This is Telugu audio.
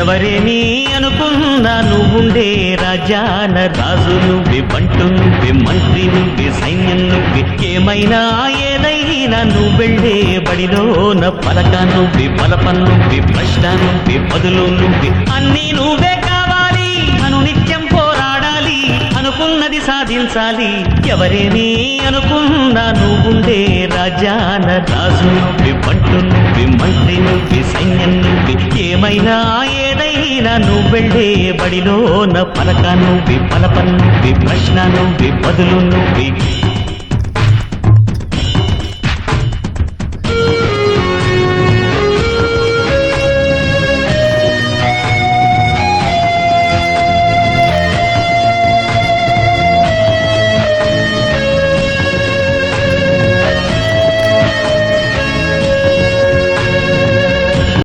ఎవరేని అనుకున్నా నువ్వుండే రాజాన రాజు నువ్వే, బంటు నువ్వే, మంత్రి నువ్వే, సైన్యం నువ్వే, ఏమైనా ఏదైనా నువ్వెళ్ళే బడిలోన పలక నువ్వే, బలపం నువ్వే, ప్రశ్న నువ్వే, బదులు నువ్వే, అన్నీ నువ్వే కావాలి. అనునిత్యం పోరాడాలి, అనుకున్నది సాధించాలి. ఎవరేని అనుకున్నా నువ్వుండే రాజాన రాజు నువ్వే, బంటు నువ్వే, మంత్రి నువ్వే, సైన్యం నువ్వే, ఏమైనా ఏదైనా నువ్వెళ్ళే బడిలోన పలక నువ్వే, బలపం నువ్వే, ప్రశ్న నువ్వే, బదులు నువ్వే.